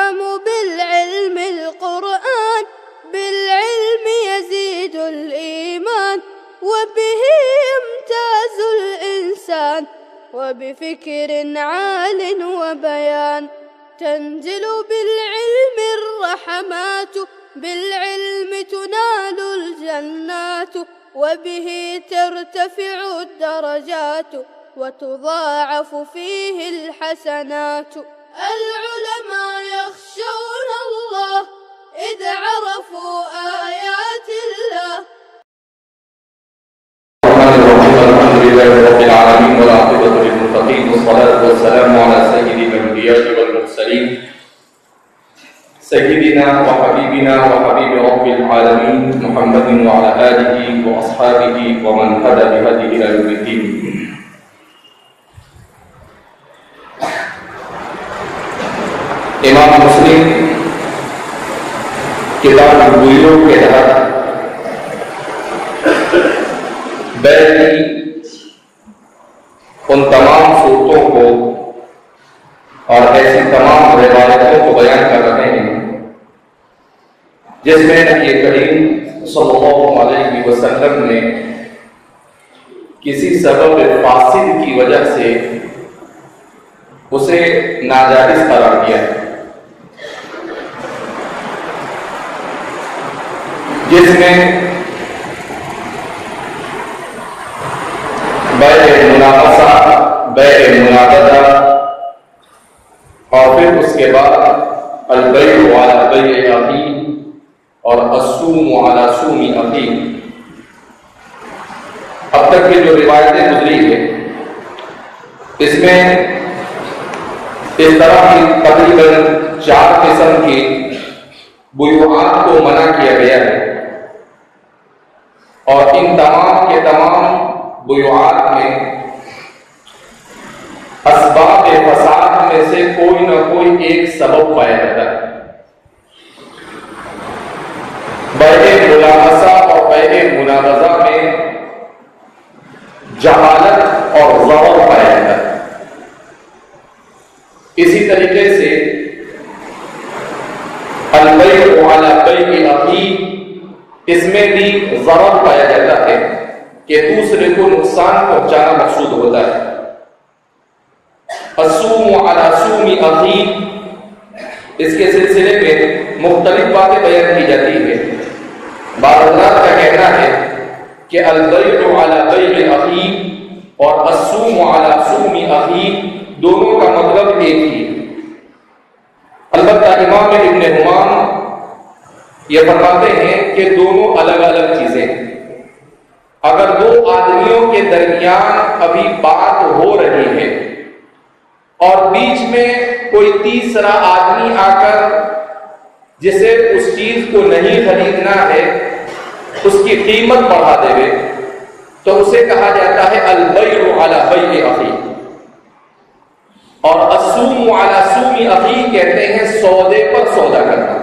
يفهم بالعلم القرآن، بالعلم يزيد الإيمان، وبه يمتاز الإنسان، وبفكر عال وبيان. تنزل بالعلم الرحمات، بالعلم تنال الجنات، وبه ترتفع الدرجات، وتضاعف فيه الحسنات. العلماء يخشون الله إذ عرفوا آيات الله. الحمد لله رب العالمين والعاقبة للمتقين، والصلاة والسلام على سيد الأنبياء والمرسلين سيدنا وحبيبنا وحبيب رب العالمين محمد وعلى آله وأصحابه ومن هدى بهديه إلى يوم الدين. امام مسلم کتاب البیوع کے تحت بیع کی ان تمام صورتوں کو اور ایسی تمام روایتوں کو بیان کر رہے ہیں جس میں نبی کریم صلی اللہ علیہ وسلم نے کسی سبب فاسد کی وجہ سے اسے ناجائز قرار دیا ہے، جس میں بیع مناقصہ، بیع مناقضہ، اور پھر اس کے بعد البیع علی بیع اخی اور الصوم علی صوم اخی. اب تک کی جو روایتیں گزری ہیں اس میں اس طرح کی تقریباً 4 قسم کی بیوعات کو منع کیا گیا ہے، اور ان تمام کے تمام بیوعات میں اسباب فساد میں سے کوئی نہ کوئی ایک سبب پایا جاتا ہے. بیع ملاحظہ اور بیع مناقضہ میں جہالت اور ضرر پایا جاتا ہے. اسی طریقے سے البیع علی بیع اخی، اس میں بھی ضرر پایا جاتا ہے کہ دوسرے کو نقصان پہنچانا مقصود ہوتا ہے. الصوم علی صوم اخی، اس کے سلسلے میں مختلف باتیں بیان کی جاتی ہیں. بعض حضرات کا کہنا ہے کہ البیع علی بیع اخی اور الصوم علی صوم اخی دونوں کا مطلب ایک ہی. البتہ امام ابن حمام یہ فرماتے ہیں کہ دونوں الگ الگ چیزیں ہیں. اگر دو آدمیوں کے درمیان ابھی بات ہو رہی ہے اور بیچ میں کوئی تیسرا آدمی آ کر جسے اس چیز کو نہیں خریدنا ہے اس کی قیمت بڑھا دے تو اسے کہا جاتا ہے البیع علی بیع اخی. اور الصوم علی صوم اخی کہتے ہیں سودے پر سودا کرنا.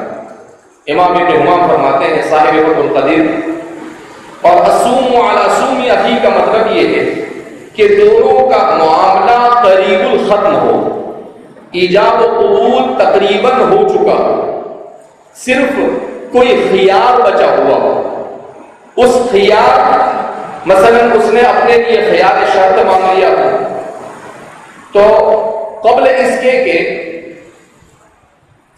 امام ابن حمام فرماتے ہیں صاحب فتح القدیر، اور الصوم علی صوم اخی کا مطلب یہ ہے کہ دونوں کا معاملہ قریب الختم ہو، ایجاب و قبول تقریباً ہو چکا ہو، صرف کوئی خیار بچا ہوا ہو. اس خیار مثلا اس نے اپنے لیے خیار شرط مانگ لیا ہو تو قبل اس کے کہ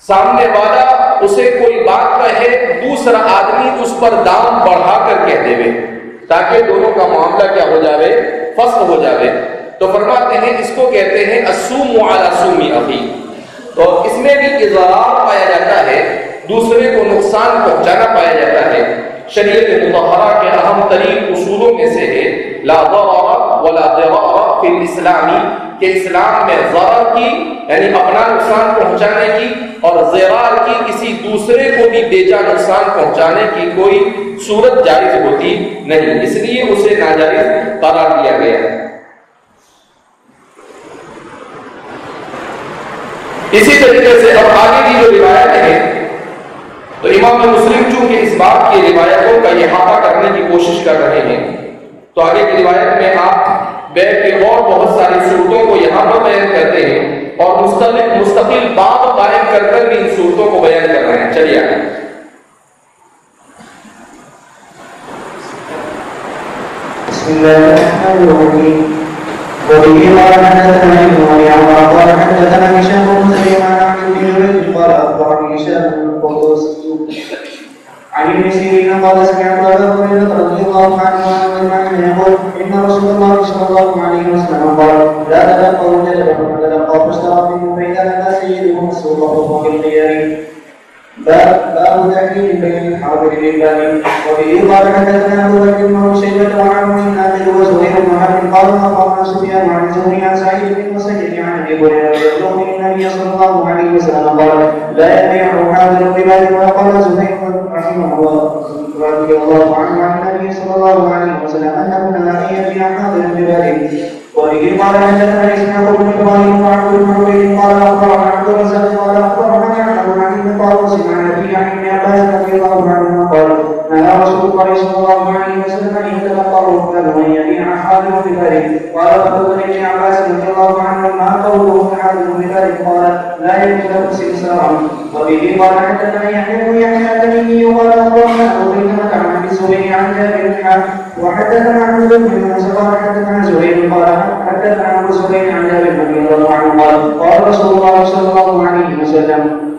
سامنے والا اسے کوئی بات کہے دوسرا آدمی اس پر دام بڑھا کر کہہ دے تاکہ دونوں کا معاملہ کیا ہو جاوے، فسخ ہو جاوے. تو فرماتے ہیں اس کو کہتے ہیں الصوم علی صوم اخی. تو اس میں بھی اضرار پایا جاتا ہے، دوسرے کو نقصان پہنچانا پایا جاتا ہے. شریعت مطہرہ کے اہم ترین اصولوں میں سے ہے لا ضرر ولا ضرار فی الاسلام، کہ اسلام میں ضرر کی یعنی اپنا نقصان پہنچانے کی اور ضرار کی کسی دوسرے کو بھی بیجا نقصان پہنچانے کی کوئی صورت جائز ہوتی نہیں، اس لیے اسے ناجائز قرار دیا گیا. اسی طریقے سے اب آگے کی جو روایتیں ہیں تو امام مسلم چونکہ اس بات کی روایتوں کا احاطہ کرنے کی کوشش کر رہے ہیں تو آگے کی روایت میں آپ بے کے اور بہت ساری صورتوں کو یہاں پر بیان کرتے ہیں اور مستقل باب قائم کر کر بھی ان صورتوں کو بیان کر رہے ہیں. چلیے آگے. بسم الله الرحمن الرحيم. وبه قال حدثنا ابن مريم قال حدثنا هشام بن سليمان عن ابن جريج قال اخبرني هشام بن القدوس عن ابن سيرين قال سمعت ابا هريره رضي الله عنه يقول ان رسول الله صلى الله عليه وسلم قال لا تلقوا تلقوا فاشتروا فاذا لنا سيدهم السلطه فوق الخيار. باب تحريم بين الحاضر للباب. وبه قال حدثنا ابو بكر بن شيبه وعمر بن نافع وزهير بن حرب قال اخبرنا سفيان عن الزهري عن سعيد بن مسيب عن ابي هريره يبلغ من النبي صلى الله عليه وسلم قال لا يبيع حاضر بباب. وقال زهير رحمه الله رضي الله عنه عن النبي صلى الله عليه وسلم انه لا يبيع حاضر بباب. وبه قال حدثنا اسحاق بن ابراهيم وعبد بن عبيد قال اخبرنا عبد الرزاق قال اخبرنا يعقوب عن ابن طاووس عن ابي عن ابن عباس رضي الله عنهما قال نهى رسول الله صلى الله عليه وسلم ان يتلقى الركبان وان يبيع حاضر بذلك. قال فقلت ابن عباس رضي الله عنه ما قوله حاضر بذلك قال لا يملك سمسارا. وبه قال حدثنا يحيى بن يحيى التميمي قال اخبرنا ابو بكر عن ابي الزبير عن جابر بن وحدثنا عن ابن موسى قال حدثنا زهير قال حدثنا ابو زبير عن جابر رضي الله عنه قال رسول الله صلى الله عليه وسلم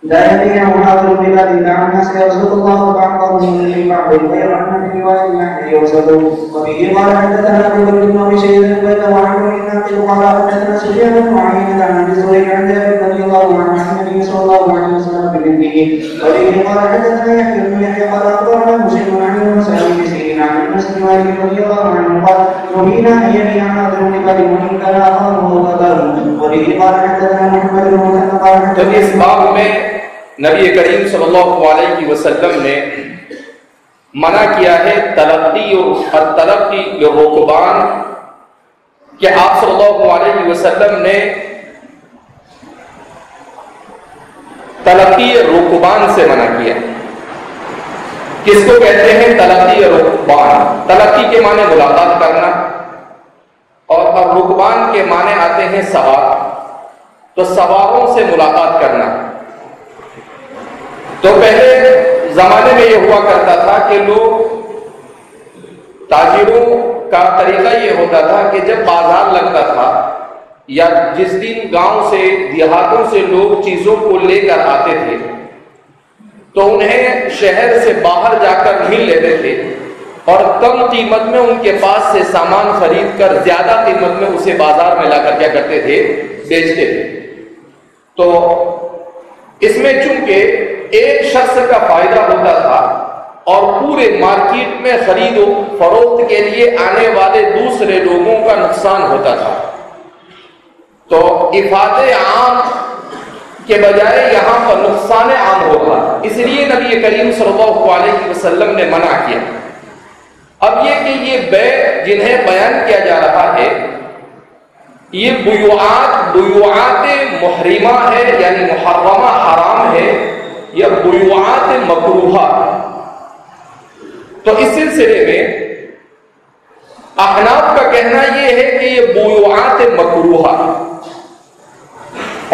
لا يبيع حاضر بباب دع الناس يرزق الله بعضهم من بعض غير ان في روايه يحيى وسلم. وبه قال حدثنا ابو بكر بن ابي شيبه وعمر بن نافع قال حدثنا سفيان بن عيينه عن ابي زهير عن جابر رضي الله عنه عن النبي صلى الله عليه وسلم بمثله. وبه قال حدثنا يحيى بن يحيى قال اخبرنا مسلم عن موسى بن سيرين عن انس بن مالك رضي الله عنه قال نهينا ان يبيع حاضر بباب وان كان اخاه وغداه. وبه قال حدثنا محمد بن مثنى قال حدثنا نبی کریم صلی اللہ علیہ وسلم نے منع کیا ہے تلقی اور تلقی للرکبان کہ آپ صلی اللہ علیہ وسلم نے تلقی رکبان سے منع کیا. کس کو کہتے ہیں تلقی رکبان؟ تلقی کے معنی ملاقات کرنا اور رکبان کے معنی آتے ہیں سوار. تو سواروں سے ملاقات کرنا. تو پہلے زمانے میں یہ ہوا کرتا تھا کہ لوگ تاجروں کا طریقہ یہ ہوتا تھا کہ جب بازار لگتا تھا یا جس دن گاؤں سے دیہاتوں سے لوگ چیزوں کو لے کر آتے تھے تو انہیں شہر سے باہر جا کر ڈھیل لیتے تھے اور کم قیمت میں ان کے پاس سے سامان خرید کر زیادہ قیمت میں اسے بازار میں لا کر کیا کرتے تھے؟ بیچتے تھے. تو اس میں چونکہ ایک شخص کا فائدہ ہوتا تھا اور پورے مارکیٹ میں خرید و فروخت کے لیے آنے والے دوسرے لوگوں کا نقصان ہوتا تھا. تو افاد عام کے بجائے یہاں پر نقصان عام ہوگا، اس لیے نبی کریم صلی اللہ علیہ وسلم نے منع کیا. اب یہ کہ یہ بیع جنہیں بیان کیا جا رہا ہے یہ بیعات محرمہ ہے یعنی محرمہ حرام ہے یا بیعات مکروہہ. تو اس سلسلے میں احناف کا کہنا یہ ہے کہ یہ بیعات مکروہہ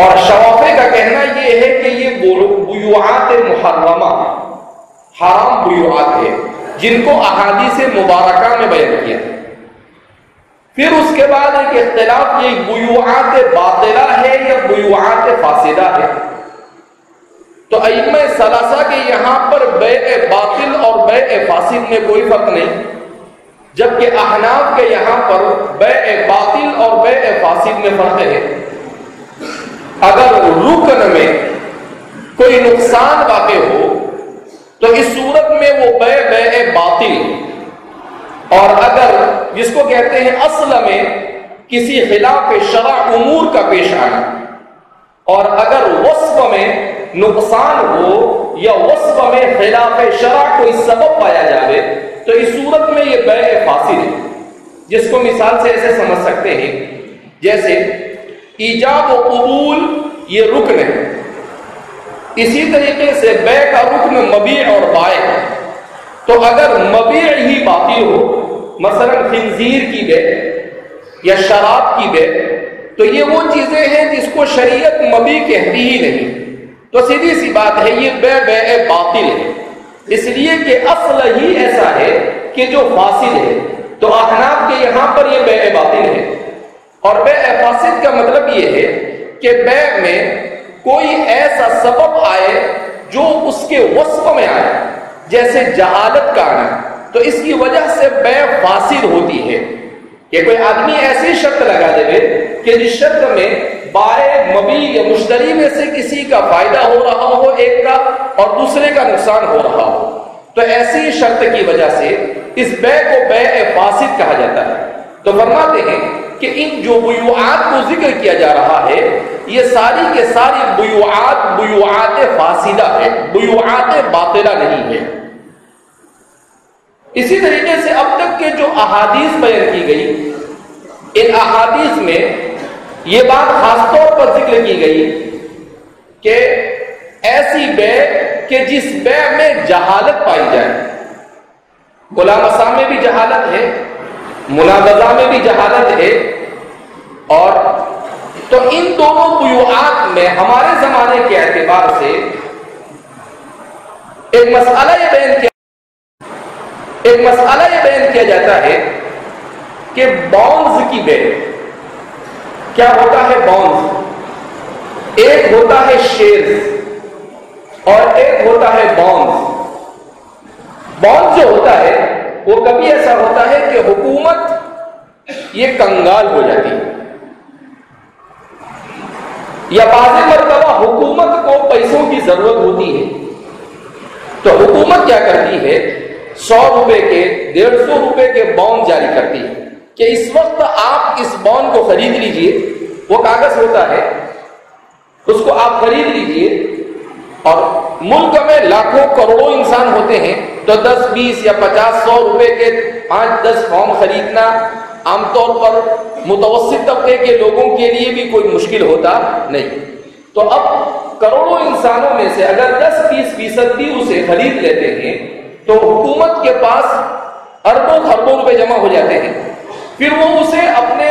اور شوافی کا کہنا یہ ہے کہ یہ بیعات محرمہ حرام بیعات ہے جن کو احادیث مبارکہ میں بیان کیا. پھر اس کے بعد ایک اختلاف یہ بیعات باطلہ ہے یا بیعات فاسدہ ہے. تو ائمہ ثلاثہ کے یہاں پر بیع باطل اور بیع فاسد میں کوئی فرق نہیں، جبکہ احناف کے یہاں پر بیع باطل اور بیع فاسد میں فرق ہے. اگر رکن میں کوئی نقصان واقع ہو تو اس صورت میں وہ بیع باطل، اور اگر جس کو کہتے ہیں اصل میں کسی خلاف شرع امور کا پیش آنا، اور اگر وصف میں نقصان ہو یا وصف میں خلاف شرع کوئی سبب پایا جائے تو اس صورت میں یہ بیع فاسد ہے. جس کو مثال سے ایسے سمجھ سکتے ہیں جیسے ایجاب و قبول یہ رکن ہے، اسی طریقے سے بیع کا رکن مبیع اور بائع ہے. تو اگر مبیع ہی باطل ہو، مثلا خنزیر کی بیع یا شراب کی بے، تو یہ وہ چیزیں ہیں جس کو شریعت مبیح کہتی ہی نہیں، تو سیدھی سی بات ہے یہ بے باطل ہے، اس لیے کہ اصل ہی ایسا ہے کہ جو فاسد ہے۔ تو احناف کے یہاں پر یہ بے باطل ہے، اور بے فاسد کا مطلب یہ ہے کہ بے میں کوئی ایسا سبب آئے جو اس کے وصف میں آئے، جیسے جہالت کا آنا، تو اس کی وجہ سے بے فاسد ہوتی ہے کہ کوئی آدمی ایسی شرط لگا دے کہ جس شرط میں بائع مبیع یا مشتری میں سے کسی کا فائدہ ہو رہا ہو ایک کا اور دوسرے کا نقصان ہو رہا ہو، تو ایسی شرط کی وجہ سے اس بے کو بے فاسد کہا جاتا ہے۔ تو فرماتے ہیں کہ ان جو بیوعات کو ذکر کیا جا رہا ہے یہ ساری کے ساری بیوعات فاسدہ ہے، بیوعات باطلہ نہیں ہے۔ اسی طریقے سے اب تک کے جو احادیث بیان کی گئی، ان احادیث میں یہ بات خاص طور پر ذکر کی گئی کہ ایسی بے کہ جس بے میں جہالت پائی جائے، ملامسہ میں بھی جہالت ہے، مناقضہ میں بھی جہالت ہے، اور تو ان دونوں بیوعات میں ہمارے زمانے کے اعتبار سے ایک مسئلہ یہ بیان کیا جاتا ہے کہ بونز کی بے کیا ہوتا ہے۔ بونز ایک ہوتا ہے شیئرز اور ایک ہوتا ہے بونز۔ بونز جو ہوتا ہے وہ کبھی ایسا ہوتا ہے کہ حکومت یہ کنگال ہو جاتی ہے، یا بعض مرتبہ حکومت کو پیسوں کی ضرورت ہوتی ہے، تو حکومت کیا کرتی ہے 100 روپے کے 150 روپے کے بانڈ جاری کرتی ہے کہ اس وقت آپ اس بانڈ کو خرید لیجئے، وہ کاغذ ہوتا ہے اس کو آپ خرید لیجئے، اور ملک میں لاکھوں کروڑوں انسان ہوتے ہیں تو 10 20 یا 50 100 روپے کے 5-10 فارم خریدنا عام طور پر متوسط طبقے کے لوگوں کے لیے بھی کوئی مشکل ہوتا نہیں۔ تو اب کروڑوں انسانوں میں سے اگر 10-20% بھی اسے خرید لیتے ہیں تو حکومت کے پاس اربوں خربوں روپے جمع ہو جاتے ہیں، پھر وہ اسے اپنے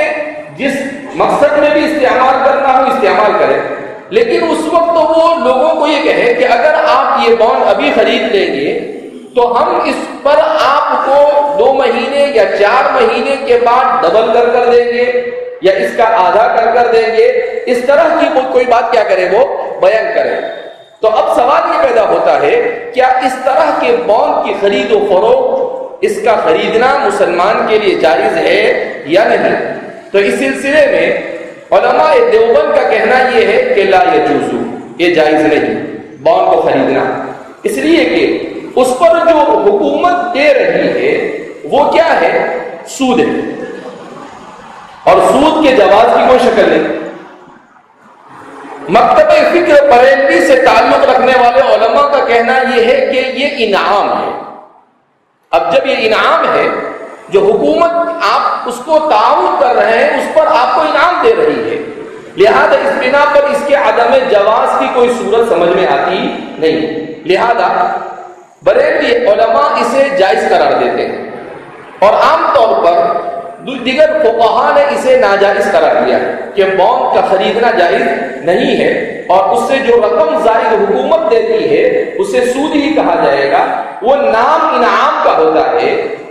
جس مقصد میں بھی استعمال کرنا ہو استعمال کرے، لیکن اس وقت وہ لوگوں کو یہ کہے کہ اگر آپ یہ بانڈ ابھی خرید لیں گے تو ہم اس پر آپ کو 2 مہینے یا 4 مہینے کے بعد ڈبل کر دیں گے یا اس کا آدھا کر دیں گے، اس طرح کی کوئی بات کیا کرے وہ بیان کرے۔ تو اب سوال یہ پیدا ہوتا ہے کیا اس طرح کے بانڈ کی خرید و فروخت اس کا خریدنا مسلمان کے لیے جائز ہے یا نہیں؟ تو اس سلسلے میں علماء دیوبند کا کہنا یہ ہے کہ لا یجوز، یہ جائز نہیں بانڈ کو خریدنا، اس لیے کہ اس پر جو حکومت دے رہی ہے وہ کیا ہے؟ سود ہے، اور سود کے جواز کی کوئی شکل نہیں۔ مکتب فکر بریلوی سے تعلق رکھنے والے علماء کا کہنا یہ ہے کہ یہ انعام ہے۔ اب جب یہ انعام ہے، جو حکومت آپ اس کو تعاون کر رہے ہیں اس پر آپ کو انعام دے رہی ہے، لہذا اس بنا پر اس کے عدم جواز کی کوئی صورت سمجھ میں آتی نہیں، لہذا بریلوی علماء اسے جائز قرار دیتے ہیں، اور عام طور پر دیگر فقہا نے اسے ناجائز قرار دیا ہے کہ بانڈ کا خریدنا جائز نہیں ہے، اور اس سے جو رقم زائد حکومت دیتی ہے اسے سود ہی کہا جائے گا۔ وہ نام انعام کا ہوتا ہے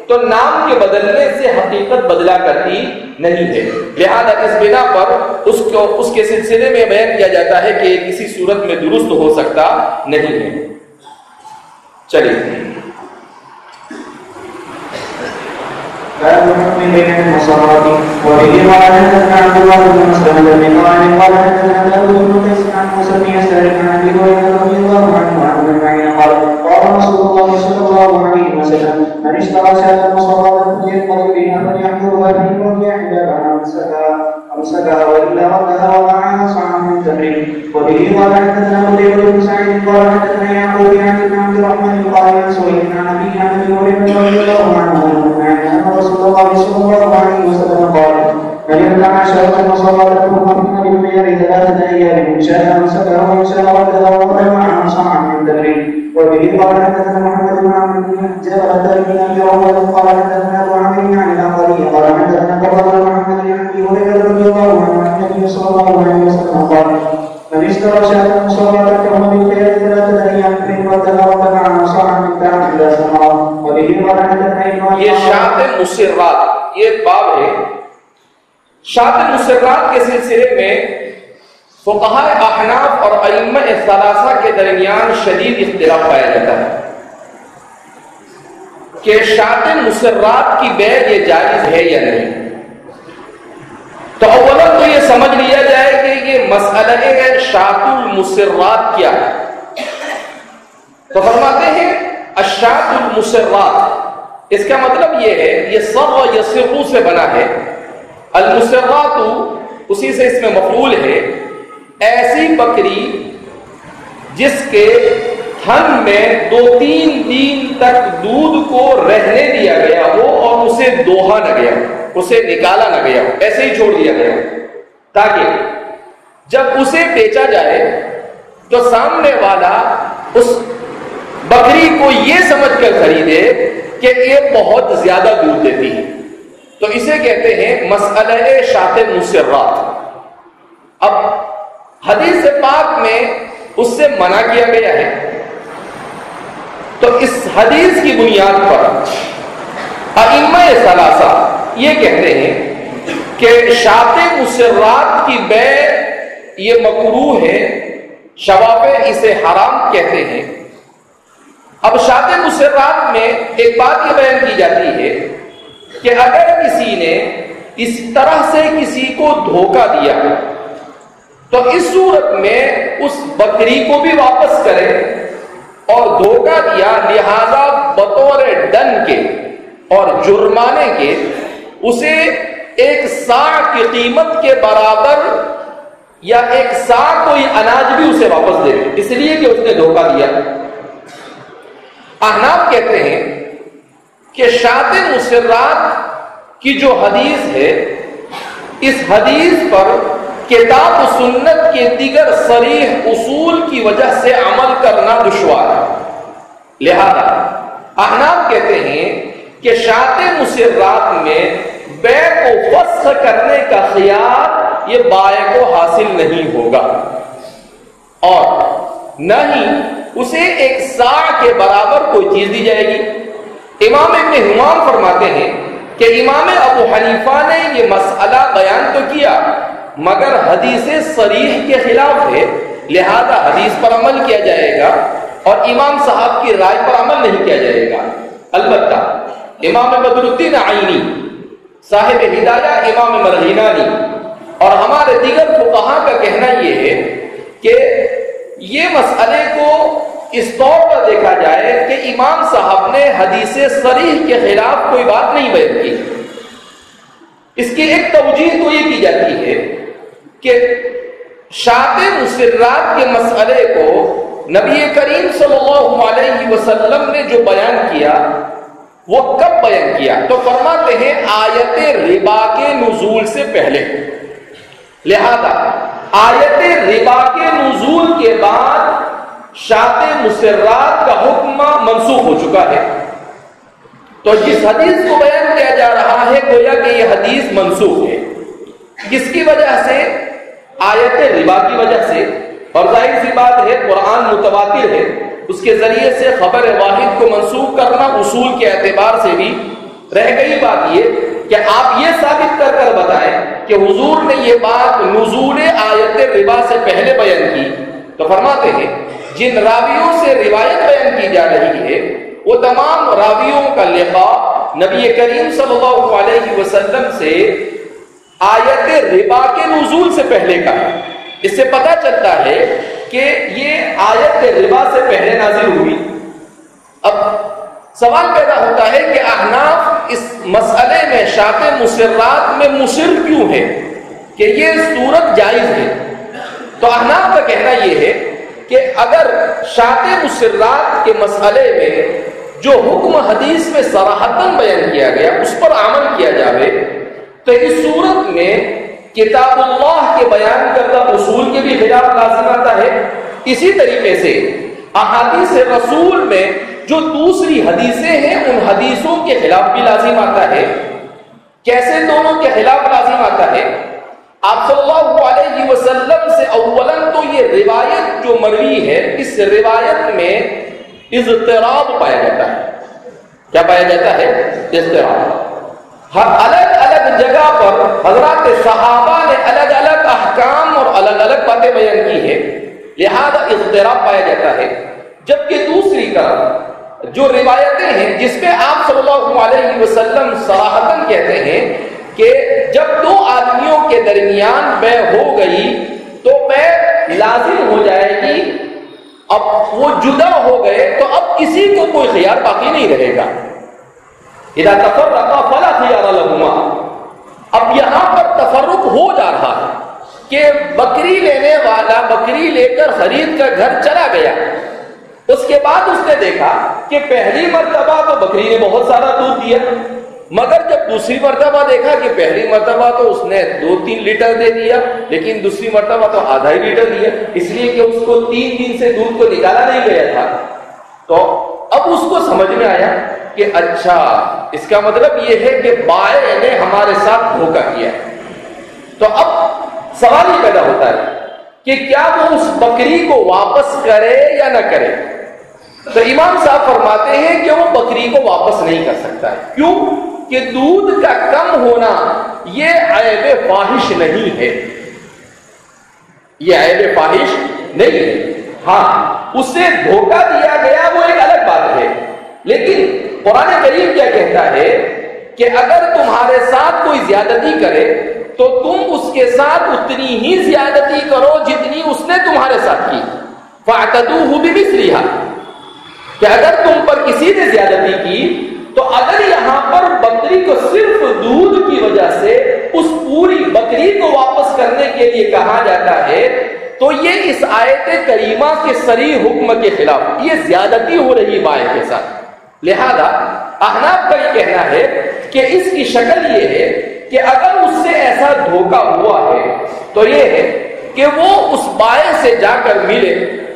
تو نام کے بدلنے سے حقیقت بدلا کرتی نہیں ہے، لہذا اس بنا پر اس کے سلسلے میں بیان کیا جاتا ہے کہ کسی صورت میں درست ہو سکتا نہیں ہے۔ چلیے باب الحكم بين المصالح وبه قال حدثنا عبد الله بن مسلمة بن قال قال حدثنا داود بن قيس عن موسى بن يسار عن ابي هريره رضي الله عنه عن ابن معين قال قال رسول الله صلى الله عليه وسلم من اشترى شاة مصلاه فلينقضي بها فليحضرها فان رضي حجابها امسكها والا ردها ومعها صاع من تمر. وبه قال حدثنا قتيبة بن سعيد قال حدثنا يعقوب بن عبد الرحمن قال عن سهيل عن ابي عن ابي هريره رضي الله عنه ان رسول الله صلى الله عليه وسلم قال من يمنع شاة مصلاه فليحضرها بالخيار 3 ايام ان شاء امسكها وان شاء ردها ومعها صاع من تمر. وبه قال حدثنا محمد بن عمرو بن جابر بن ابي رواه قال حدثنا ابو عامر عن الانصاري قال حدثنا قتادة بن محمد بن ابي وأكثرهم بالخير 3 أيام فإن وتفرق عن صاع من تعب إلى سماء وبه قال حدثنا یہ شاط مسرات، یہ باب ہے شاط مسرات کے سلسلے میں فقہاء احناف اور ائمہ ثلاثہ کے درمیان شدید اختلاف پایا جاتا ہے کہ شاط مسرات کی بیع یہ جائز ہے یا نہیں۔ تو اولا تو یہ سمجھ لیا جائے کہ یہ مسئلہ ہے شاط المسرات کیا ہے۔ تو فرماتے ہیں الشاط المسرات، اس کا مطلب یہ ہے یہ سر یسر سے بنا ہے، المسرات اسی سے اس میں مفعول ہے، ایسی بکری جس کے تھن میں 2-3 دن تک دودھ کو رہنے دیا گیا ہو اور اسے دوہا نہ گیا ہو، اسے نکالا نہ گیا ہو، ایسے ہی چھوڑ دیا گیا ہو، تاکہ جب اسے بیچا جائے تو سامنے والا اس بکری کو یہ سمجھ کر خریدے کہ یہ بہت زیادہ دودھ دیتی ہے، تو اسے کہتے ہیں مسئلہ شاط مسرات۔ اب حدیث پاک میں اس سے منع کیا گیا ہے، تو اس حدیث کی بنیاد پر ائمہ ثلاثہ یہ کہتے ہیں کہ شاط مسرات کی بیع یہ مکروہ ہے، شوافع اسے حرام کہتے ہیں۔ اب شاط مسرات میں ایک بات یہ بیان کی جاتی ہے کہ اگر کسی نے اس طرح سے کسی کو دھوکہ دیا تو اس صورت میں اس بکری کو بھی واپس کرے، اور دھوکہ دیا لہذا بطور ڈن کے اور جرمانے کے اسے 1 صاع کی قیمت کے برابر یا 1 صاع کوئی اناج بھی اسے واپس دے، اس لیے کہ اس نے دھوکہ دیا۔ احناف کہتے ہیں کہ شاط مسرات کی جو حدیث ہے، اس حدیث پر کتاب و سنت کے دیگر صریح اصول کی وجہ سے عمل کرنا دشوار ہے، لہذا احناف کہتے ہیں کہ شاط مسرات میں بیع کو فسخ کرنے کا خیال یہ بائع کو حاصل نہیں ہوگا، اور نہ ہی اسے 1 صاع کے برابر کوئی چیز دی جائے گی۔ امام ابن حمام فرماتے ہیں کہ امام ابو حنیفہ نے یہ مسئلہ بیان تو کیا مگر حدیث صریح کے خلاف ہے، لہذا حدیث پر عمل کیا جائے گا اور امام صاحب کی رائے پر عمل نہیں کیا جائے گا۔ البتہ امام بدر الدین عینی صاحب ہدایہ، امام مرغینانی اور ہمارے دیگر فقہاء کا کہنا یہ ہے کہ یہ مسئلے کو اس طور پر دیکھا جائے کہ امام صاحب نے حدیث صریح کے خلاف کوئی بات نہیں بیان کی۔ اس کی ایک توجیہ تو یہ کی جاتی ہے کہ شاط مسرات کے مسئلے کو نبی کریم صلی اللہ علیہ وسلم نے جو بیان کیا وہ کب بیان کیا؟ تو فرماتے ہیں آیت ربا کے نزول سے پہلے، لہذا آیت ربا کے نزول کے بعد شاط مسرات کا حکم منسوخ ہو چکا ہے۔ تو جس حدیث کو بیان کیا جا رہا ہے گویا کہ یہ حدیث منسوخ ہے، کس کی وجہ سے؟ آیت ربا کی وجہ سے، اور ظاہر سی بات ہے قرآن متواتر ہے، اس کے ذریعے سے خبر واحد کو منسوخ کرنا اصول کے اعتبار سے بھی رہ گئی بات یہ کہ آپ یہ ثابت کر کر بتائیں کہ حضور نے یہ بات نزول آیت ربا سے پہلے بیان کی، تو فرماتے ہیں جن راویوں سے روایت بیان کی جا رہی ہے وہ تمام راویوں کا لقاء نبی کریم صلی اللہ علیہ وسلم سے آیت ربا کے نزول سے پہلے کا ہے۔ اس سے پتہ چلتا ہے کہ یہ آیت ربا سے پہلے نازل ہوئی۔ اب سوال پیدا ہوتا ہے کہ احناف اس مسئلے میں شاط مسرات میں مصر کیوں ہے کہ یہ صورت جائز ہے؟ تو احناف کا کہنا یہ ہے کہ اگر شاط مسرات کے مسئلے میں جو حکم حدیث میں صراحتاً بیان کیا گیا اس پر عمل کیا جاوے تو اس صورت میں کتاب اللہ کے بیان کردہ اصول کے بھی خلاف لازم آتا ہے، اسی طریقے سے احادیث رسول میں جو دوسری حدیثیں ہیں ان حدیثوں کے خلاف بھی لازم آتا ہے۔ کیسے دونوں کے خلاف لازم آتا ہے آپ صلی اللہ علیہ وسلم سے اولاً تو یہ روایت جو مروی ہے، اس روایت میں اضطراب پایا جاتا ہے۔ کیا پایا جاتا ہے؟ اضطراب۔ ہر الگ الگ جگہ پر حضرات صحابہ نے الگ الگ احکام اور الگ الگ باتیں بیان کی ہے، لہذا اضطراب پایا جاتا ہے۔ جبکہ دوسری طرف جو روایتیں ہیں جس میں آپ صلی اللہ علیہ وسلم صراحتاً کہتے ہیں کہ جب دو آدمیوں کے درمیان بے ہو گئی تو بے لازم ہو جائے گی، اب وہ جدا ہو گئے تو اب کسی کو کوئی خیار باقی نہیں رہے گا۔ اذا تفرقا فلا خیار لہما، اب یہاں پر تفرق ہو جا رہا ہے کہ بکری لینے والا بکری لے کر خرید کر گھر چلا گیا، اس کے بعد اس نے دیکھا کہ پہلی مرتبہ تو بکری نے بہت سارا دودھ دیا، مگر جب دوسری مرتبہ دیکھا کہ پہلی مرتبہ تو اس نے 2-3 لیٹر دے دیا، لیکن دوسری مرتبہ تو آدھا ہی لیٹر دیا، اس لیے کہ اس کو 3 دن سے دودھ کو نکالا نہیں گیا تھا۔ تو اب اس کو سمجھ میں آیا کہ اچھا اس کا مطلب یہ ہے کہ بائع نے ہمارے ساتھ دھوکہ کیا ہے۔ تو اب سوال یہ پیدا ہوتا ہے کہ کیا وہ اس بکری کو واپس کرے یا نہ کرے؟ تو امام صاحب فرماتے ہیں کہ وہ بکری کو واپس نہیں کر سکتا ہے۔ کیوں؟ کہ دودھ کا کم ہونا یہ عیب فاحش نہیں ہے، یہ عیب فاحش نہیں ہے۔ ہاں اسے دھوکہ دیا گیا وہ ایک الگ بات ہے، لیکن قرآن کریم کیا کہتا ہے کہ اگر تمہارے ساتھ کوئی زیادتی کرے تو تم اس کے ساتھ اتنی ہی زیادتی کرو جتنی اس نے تمہارے ساتھ کی۔ فَاعْتَدُوهُ بِمِثْلِهَا، کہ اگر تم پر کسی نے زیادتی کی تو اگر یہاں پر بکری کو صرف دودھ کی وجہ سے اس پوری بکری کو واپس کرنے کے لیے کہا جاتا ہے تو یہ اس آیت کریمہ کے صریح حکم کے خلاف، یہ زیادتی ہو رہی بائع کے ساتھ۔ لہذا احناف کا یہ کہنا ہے کہ اس کی شکل یہ ہے کہ اگر اس سے ایسا دھوکہ ہوا ہے تو یہ ہے کہ وہ اس بائع سے جا کر ملے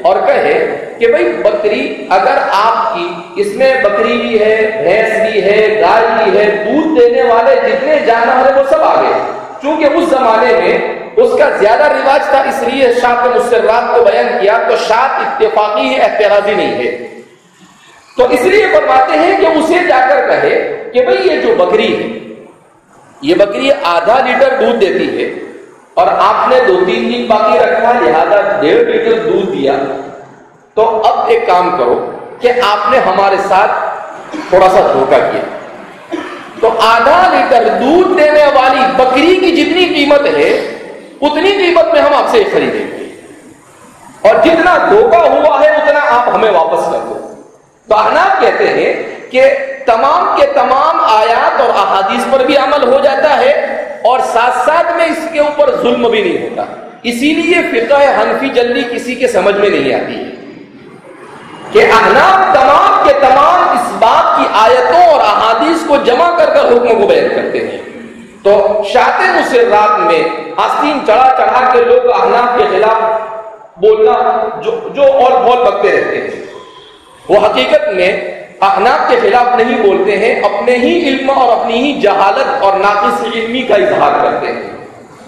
اور کہے کہ بھئی بکری اگر آپ کی، اس میں بکری بھی ہے، بھینس بھی ہے، گائے بھی ہے، دودھ دینے والے جتنے جانور ہیں وہ سب آ گئے۔ چونکہ اس زمانے میں اس کا زیادہ رواج تھا، اس لیے شاۃ مسرات کو بیان کیا، تو شاۃ اتفاقی ہے، اعتراضی نہیں ہے۔ تو اس لیے فرماتے ہیں کہ اسے جا کر کہے کہ بھئی یہ جو بکری ہے، یہ بکری آدھا لیٹر دودھ دیتی ہے اور آپ نے 2-3 دن باقی رکھا، لہذا 1.5 لیٹر دودھ دیا، تو اب ایک کام کرو کہ آپ نے ہمارے ساتھ تھوڑا سا دھوکہ کیا، تو آدھا لیٹر دودھ دینے والی بکری کی جتنی قیمت ہے اتنی قیمت میں ہم آپ سے خریدیں گے، اور جتنا دھوکہ ہوا ہے اتنا آپ ہمیں واپس کر دو۔ تو احناف کہتے ہیں کہ تمام کے تمام آیات اور احادیث پر بھی عمل ہو جاتا ہے اور ساتھ ساتھ میں اس کے اوپر ظلم بھی نہیں ہوتا، اسی لیے فقہ حنفی جلدی کسی کے سمجھ میں نہیں آتی ہے کہ احناف تمام کے تمام اس بات کی آیتوں اور احادیث کو جمع کر کر حکموں کو بیان کرتے ہیں۔ تو شاۃ مسرات میں آستین چڑھا کے لوگ احناف کے خلاف بولنا جو اور بول بکتے رہتے ہیں، وہ حقیقت میں احناف کے خلاف نہیں بولتے ہیں، اپنے ہی علم اور اپنی ہی جہالت اور ناقص علمی کا اظہار کرتے ہیں۔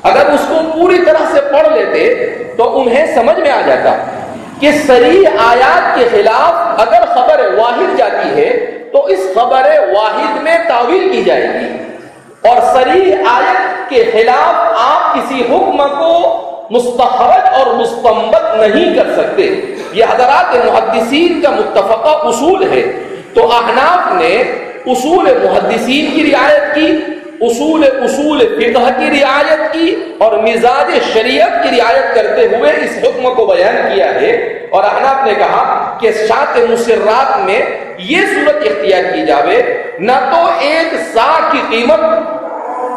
اگر اس کو پوری طرح سے پڑھ لیتے تو انہیں سمجھ میں آ جاتا کہ صریح آیات کے خلاف اگر خبر واحد جاتی ہے تو اس خبر واحد میں تعویل کی جائے گی، اور صریح آیت کے خلاف آپ کسی حکم کو مستخرج اور مستنبط نہیں کر سکتے۔ یہ حضرات محدثین کا متفقہ اصول ہے۔ تو احناف نے اصول محدثین کی رعایت کی، اصول فقہ کی رعایت کی، اور مزاج شریعت کی رعایت کرتے ہوئے اس حکم کو بیان کیا ہے۔ اور احناف نے کہا کہ شاۃ مسرات میں یہ صورت اختیار کی جاوے، نہ تو 1 سا کی قیمت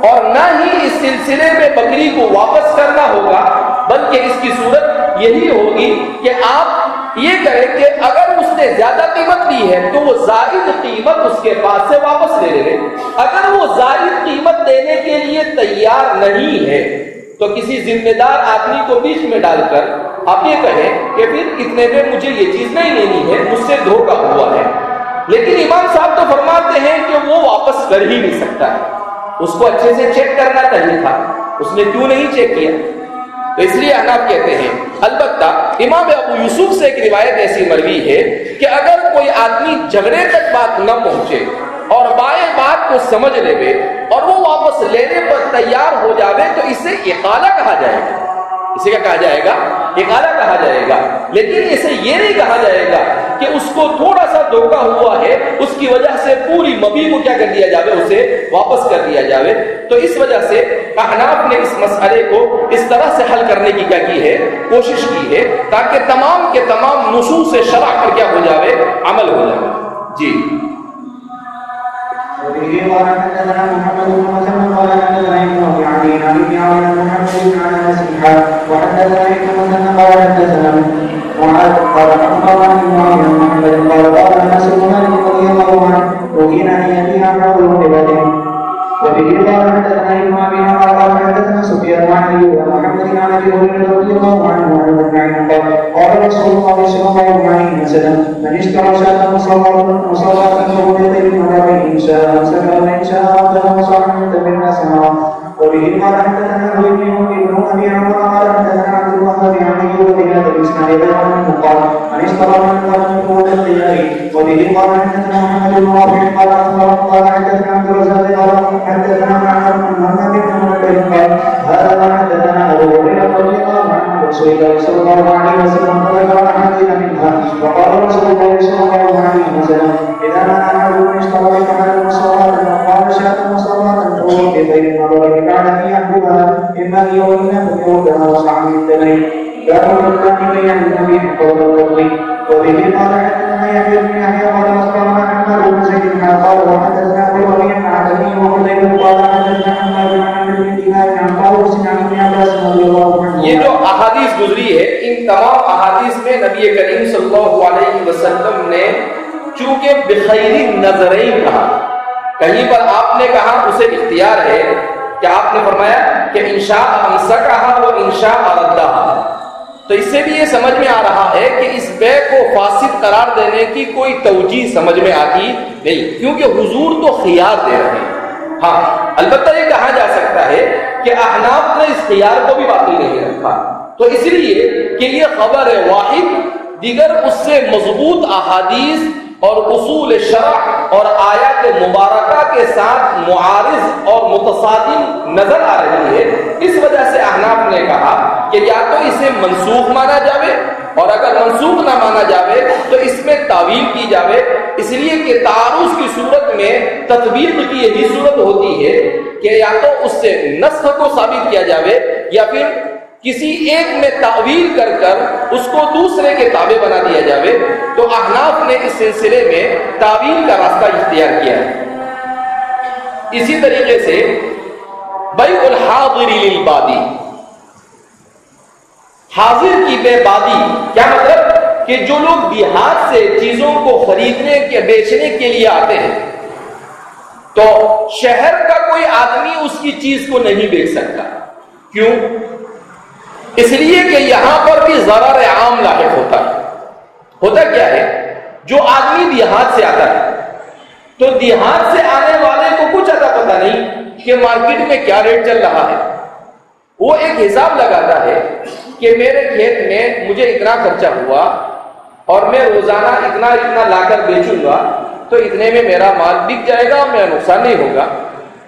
اور نہ ہی اس سلسلے میں بکری کو واپس کرنا ہوگا، بلکہ اس کی صورت یہی ہوگی کہ آپ یہ کریں کہ اگر اس نے زیادہ قیمت دی ہے تو وہ زائد قیمت اس کے پاس سے واپس لے لے۔ اگر وہ زائد قیمت دینے کے لیے تیار نہیں ہے تو کسی ذمہ دار آدمی کو بیچ میں ڈال کر آپ یہ کہیں کہ پھر اتنے میں مجھے یہ چیز نہیں لینی ہے، مجھ سے دھوکہ ہوا ہے۔ لیکن امام صاحب تو فرماتے ہیں کہ وہ واپس کر ہی نہیں سکتا ہے، اس کو اچھے سے چیک کرنا چاہیے تھا، اس نے کیوں نہیں چیک کیا؟ تو اس لیے احناف کہتے ہیں البتہ امام ابو یوسف سے ایک روایت ایسی مروی ہے کہ اگر کوئی آدمی جھگڑے تک بات نہ پہنچے اور بائیں بات کو سمجھ لے اور وہ واپس لینے پر تیار ہو جاوے تو اسے اقالہ کہا جائے گا. اسے کیا کہا جائے گا؟ اقالہ کہا جائے گا. لیکن اسے یہ نہیں کہا جائے گا کہ اس کو تھوڑا سا دھوکہ ہوا ہے اس کی وجہ سے پوری مبی کو کیا کر دیا جاوے، اسے واپس کر دیا جاوے. تو اس وجہ سے احناف نے اس مسئلے کو اس طرح سے حل کرنے کی کیا کی ہے، کوشش کی ہے تاکہ تمام کے تمام نصوص شرع پر کیا ہو جاوے، عمل ہو جاوے. جی وبه قال حدثنا محمد بن مسلم قال حدثنا ابن ابي عدي عن ابي عمرو بن محمد بن انس وحدثنا ابن مسلم قال حدثنا معاذ قال اخبرنا ابن ابي محمد قال انس بن مالك رضي الله عنه وكينا ان يبيع عمرو بن وبه قال حدثنا ابن ابي عمر قال حدثنا سفيان عن ايوب عن محمد عن ابي هريره رضي الله عنه قال رسول الله صلى الله عليه وسلم من اشترى شاة مصلاه فهو بخير مدار ان شاء امسك وان شاء رده وصاحا من تبع سماء. وبه قال حدثنا ابن ابي عمر قال حدثنا عبد الوهاب عن ايوب بهذا الاسناد غير انه قال من اشترى من فهو بالخيار. وبه قال حدثنا محمد بن رافع قال اخبرنا قال حدثنا عبد الرزاق قال حدثنا معمر بن محمد بن منبه قال هذا ما حدثنا ابو هريره رضي الله عنه رسول الله صلى الله عليه وسلم فذكر احاديث منها وقال رسول الله صلى الله عليه وسلم اذا ما احدكم اشترى بحمل مصلاه وقال شاة مصلاه فهو بخير النظر بعد ان يحبها اما يومنا فيردها وصعا من دمين باب الكلام بين النبي قول القضي. وبه قال حدثنا يحيى بن يحيى قال اخبرنا حماد بن زيد قال وحدثنا ابو ربيع عن ابي وقتيبة قال حدثنا حماد بن عمرو بن دينار عن طاووس عن ابن عباس رضي الله عنه. یہ جو احادیث گزری ہے ان تمام احادیث میں نبی کریم صلی اللہ علیہ وسلم نے چونکہ بخیر نظرین کہا، کہیں پر آپ نے کہا اسے اختیار ہے کہ آپ نے فرمایا کہ انشاء امسکہا و انشاء ردہا. تو اس سے بھی یہ سمجھ میں آ رہا ہے کہ اس بے کو فاسد قرار دینے کی کوئی توجیہ سمجھ میں آتی نہیں، کیونکہ حضور تو خیار دے رہے ہیں. ہاں البتہ یہ کہا جا سکتا ہے کہ احناف نے اس خیار کو بھی باقی نہیں رکھا، تو اس لیے کہ یہ خبر واحد دیگر اس سے مضبوط احادیث اور اصول شرع اور آیات مبارکہ کے ساتھ معارض اور متصادم نظر آ رہی ہے. اس وجہ سے احناف نے کہا کہ یا تو اسے منسوخ مانا جاوے اور اگر منسوخ نہ مانا جاوے تو اس میں تعویل کی جاوے، اس لیے کہ تعارض کی صورت میں تطبیق کی یہی صورت ہوتی ہے کہ یا تو اس سے نسخ کو ثابت کیا جاوے یا پھر کسی ایک میں تعویل کر کر اس کو دوسرے کے تابع بنا دیا جاوے. تو احناف نے اس سلسلے میں تعویل کا راستہ اختیار کیا ہے. اسی طریقے سے بیع الحاضر للبادی، حاضر کی بے بادی کیا مطلب کہ جو لوگ دیہات سے چیزوں کو خریدنے کے بیچنے کے لیے آتے ہیں تو شہر کا کوئی آدمی اس کی چیز کو نہیں بیچ سکتا. کیوں؟ اس لیے کہ یہاں پر بھی ضرر عام لاحق ہوتا ہے. ہوتا کیا ہے، جو آدمی دیہات سے آتا ہے تو دیہات سے آنے والے کو کچھ اتا پتہ نہیں کہ مارکیٹ میں کیا ریٹ چل رہا ہے. وہ ایک حساب لگاتا ہے کہ میرے کھیت میں مجھے اتنا خرچہ ہوا اور میں روزانہ اتنا لا کر بیچوں گا تو اتنے میں میرا مال بک جائے گا اور میرا نقصان نہیں ہوگا.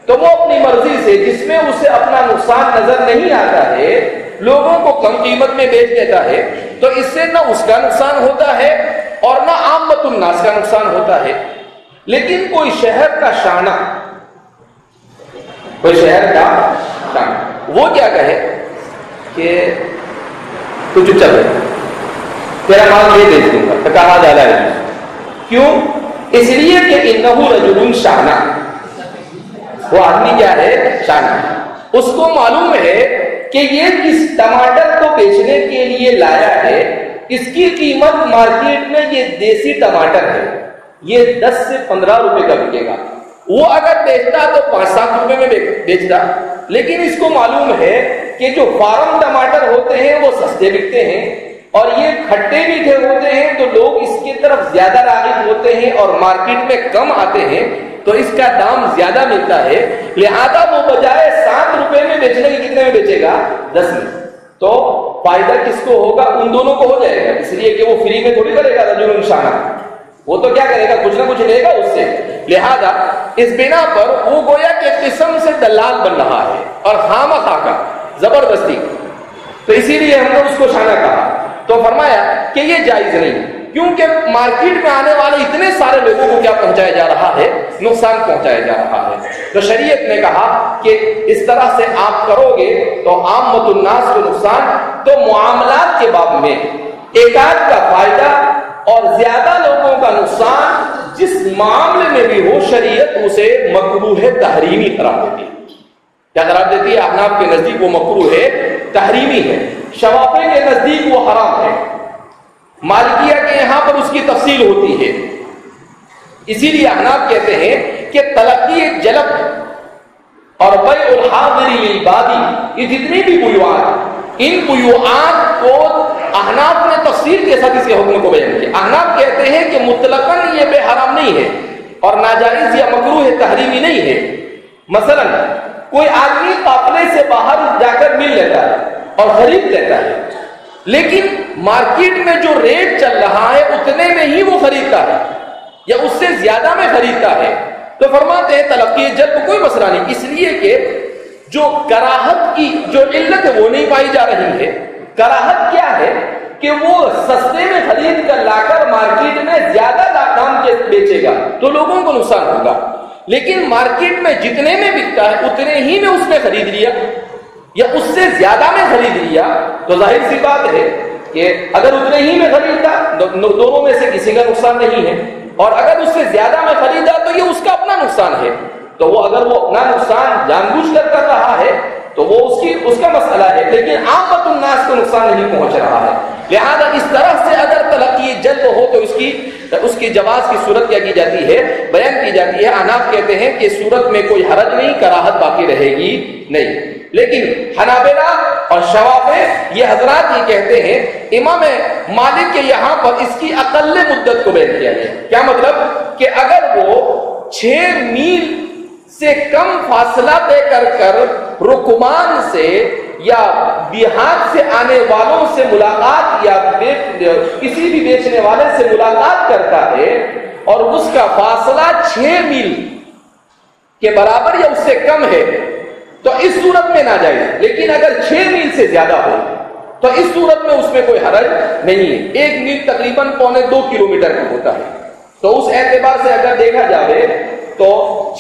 تو وہ اپنی مرضی سے جس میں اسے اپنا نقصان نظر نہیں آتا ہے لوگوں کو کم قیمت میں بیچ دیتا ہے. تو اس سے نہ اس کا نقصان ہوتا ہے اور نہ عامت الناس کا نقصان ہوتا ہے. لیکن کوئی شہر کا شانہ وہ کیا کہے کہ تو چپ چل رہے تیرا مال یہ بیچ دوں گا تو کہا جا رہا ہے. کیوں؟ اس لیے کہ انہو رجل شانہ، وہ آدمی کیا ہے؟ شانہ. اس کو معلوم ہے کہ یہ کس ٹماٹر کو بیچنے کے لیے لایا ہے، اس کی قیمت مارکیٹ میں یہ دیسی ٹماٹر ہے، یہ 10 سے 15 روپے کا بکے گا. وہ اگر بیچتا تو 5-7 روپے میں بیچتا. لیکن اس کو معلوم ہے کہ جو فارم ٹماٹر ہوتے ہیں وہ سستے بکتے ہیں اور یہ کھٹے میٹھے ہوتے ہیں تو لوگ اس کی طرف زیادہ راغب ہوتے ہیں اور مارکیٹ میں کم آتے ہیں. تو اس کا دام زیادہ ملتا ہے، لہذا وہ بجائے 7 روپے میں بیچنے کے کتنے میں بیچے گا؟ 10 میں. تو فائدہ کس کو ہوگا؟ ان دونوں کو ہو جائے گا، اس لیے کہ وہ فری میں تھوڑی کرے گا رجل شانہ، وہ تو کیا کرے گا؟ کچھ نہ کچھ لے گا اس سے. لہذا اس بنا پر وہ گویا کہ قسم سے دلال بن رہا ہے اور خامخواہ کا زبردستی، تو اسی لیے ہم نے اس کو شانہ کہا. تو فرمایا کہ یہ جائز نہیں، کیونکہ مارکیٹ میں آنے والے اتنے سارے لوگوں کو کیا پہنچایا جا رہا ہے؟ نقصان پہنچایا جا رہا ہے. تو شریعت نے کہا کہ اس طرح سے آپ کرو گے تو عامت الناس کو نقصان. تو معاملات کے باب میں ایک آدھ کا فائدہ اور زیادہ لوگوں کا نقصان جس معاملے میں بھی ہو، شریعت اسے مکروہ تحریمی قرار دیتی ہے. کیا قرار دیتی ہے؟ احناف کے نزدیک وہ مکروہ تحریمی ہے، شوافی کے نزدیک وہ حرام ہے، مالکیہ کے یہاں پر اس کی تفصیل ہوتی ہے. اسی لیے احناف کہتے ہیں کہ تلقی جلب اور بیع الحاضر للبادی، یہ جتنی بھی بیوعات، ان بیوعات کو احناف نے تفصیل کے ساتھ اس کے حکم کو بیان کیا. احناف کہتے ہیں کہ مطلقاً یہ بے حرام نہیں ہے اور ناجائز یا مکروہ تحریمی نہیں ہے. مثلا کوئی آدمی قافلے سے باہر جا کر مل لیتا ہے اور خرید لیتا ہے، لیکن مارکیٹ میں جو ریٹ چل رہا ہے اتنے میں ہی وہ خریدتا ہے یا اس سے زیادہ میں خریدتا ہے، تو فرماتے ہیں تلقی جلب کوئی مسئلہ نہیں، اس لیے کہ جو کراہت کی جو علت ہے وہ نہیں پائی جا رہی ہے. کراہت کیا ہے کہ وہ سستے میں خرید کر لا کر مارکیٹ میں زیادہ دام کے بیچے گا تو لوگوں کو نقصان ہوگا، لیکن مارکیٹ میں جتنے میں بکتا ہے اتنے ہی میں اس میں خرید لیا یا اس سے زیادہ میں خرید لیا تو ظاہر سی بات ہے کہ اگر اتنے ہی میں خریدا دونوں میں سے کسی کا نقصان نہیں ہے، اور اگر اس سے زیادہ میں خریدا تو یہ اس کا اپنا نقصان ہے. تو وہ اگر وہ اپنا نقصان جان بوجھ کر کر رہا ہے تو وہ اس کا مسئلہ ہے، لیکن عامت الناس کو نقصان نہیں پہنچ رہا ہے. لہذا اس طرح سے اگر تلقی جلب ہو تو اس کی جواز کی صورت کیا کی جاتی ہے؟ بیان کی جاتی ہے. احناف کہتے ہیں کہ صورت میں کوئی حرج نہیں، کراہت باقی رہے گی نہیں. لیکن حنابلہ اور شوافی یہ حضرات یہ کہتے ہیں، امام مالک کے یہاں پر اس کی اقل مدت کو بیان کیا گیا. کیا مطلب؟ کہ اگر وہ 6 میل سے کم فاصلہ طے کر رکمان سے یا دیہات سے آنے والوں سے ملاقات یا کسی بھی بیچنے والے سے ملاقات کرتا ہے اور اس کا فاصلہ 6 میل کے برابر یا اس سے کم ہے تو اس صورت میں ناجائز. لیکن اگر 6 میل سے زیادہ ہو تو اس صورت میں اس میں کوئی حرج نہیں ہے. 1 میل تقریباً 1.25 کلومیٹر کا ہوتا ہے، تو اس اعتبار سے اگر دیکھا جائے تو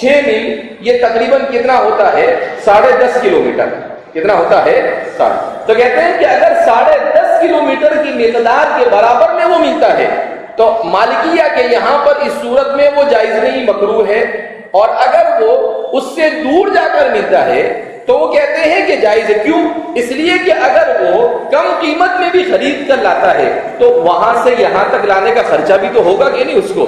6 میل یہ تقریباً کتنا ہوتا ہے؟ 10.5 کلومیٹر. کتنا ہوتا ہے؟ 7. تو کہتے ہیں کہ اگر 10.5 کلومیٹر کی مقدار کے برابر میں وہ ملتا ہے تو مالکیہ کے یہاں پر اس صورت میں وہ جائز نہیں، مکروہ ہے. اور اگر وہ اس سے دور جا کر ملتا ہے تو وہ کہتے ہیں کہ جائز ہے. کیوں؟ اس لیے کہ اگر وہ کم قیمت میں بھی خرید کر لاتا ہے تو وہاں سے یہاں تک لانے کا خرچہ بھی تو ہوگا کہ نہیں اس کو.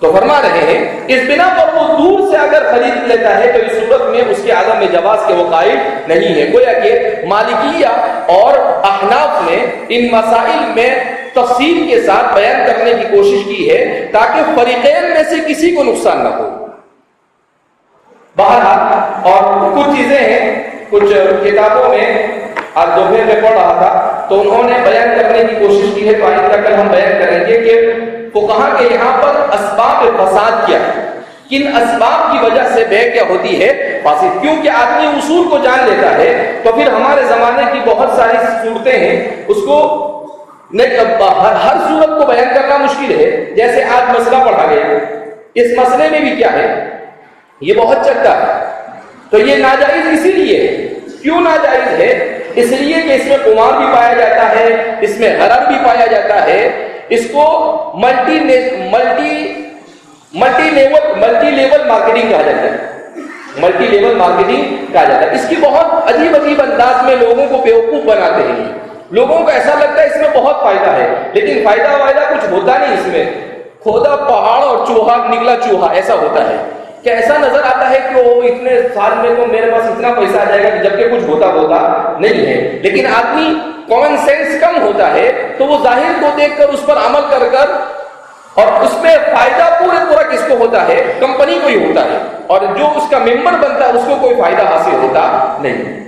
تو فرما رہے ہیں اس بنا پر وہ دور سے اگر خرید لیتا ہے تو اس صورت میں اس کے عدم میں جواز کے وہ قائل نہیں ہے. گویا کہ مالکیہ اور احناف نے ان مسائل میں تفصیل کے ساتھ بیان کرنے کی کوشش کی ہے تاکہ فریقین میں سے کسی کو نقصان نہ ہو. بہرحال اور کچھ چیزیں ہیں، کچھ کتابوں میں آج دوپہر میں پڑھ رہا تھا تو انہوں نے بیان کرنے کی کوشش کی ہے، تو آئندہ کل ہم بیان کریں گے کہ فقہا کے یہاں پر اسباب فساد کیا ہے، کن اسباب کی وجہ سے بیع کیا ہوتی ہے فاسد. کیونکہ آدمی اصول کو جان لیتا ہے تو پھر ہمارے زمانے کی بہت ساری صورتیں ہیں اس کو ہر صورت کو بیان کرنا مشکل ہے. جیسے آج مسئلہ پڑھا گیا، اس مسئلے میں بھی کیا ہے؟ یہ بہت چلتا ہے. تو یہ ناجائز اسی لیے ہے. کیوں ناجائز ہے؟ اس لیے کہ اس میں قمار بھی پایا جاتا ہے، اس میں غرر بھی پایا جاتا ہے. اس کو ملٹی لیول مارکیٹنگ کہا جاتا ہے. ملٹی لیول مارکیٹنگ کہا جاتا ہے. اس کی بہت عجیب انداز میں لوگوں کو بیوقوف بناتے ہیں. لوگوں کو ایسا لگتا ہے اس میں بہت فائدہ ہے، لیکن فائدہ کچھ ہوتا نہیں. اس میں کھودا پہاڑ اور چوہا نکلا چوہا ایسا ہوتا ہے کہ ایسا نظر آتا ہے کہ وہ اتنے سال میں تو میرے پاس اتنا پیسہ آ جائے گا، جبکہ کچھ ہوتا نہیں ہے. لیکن آدمی کامن سینس کم ہوتا ہے تو وہ ظاہر کو دیکھ کر اس پر عمل کر اور اس اس میں فائدہ پورا کس کو ہوتا ہے؟ کمپنی کو ہی ہوتا ہے، اور جو اس کا ممبر بنتا ہے اس کو کوئی فائدہ حاصل ہوتا نہیں۔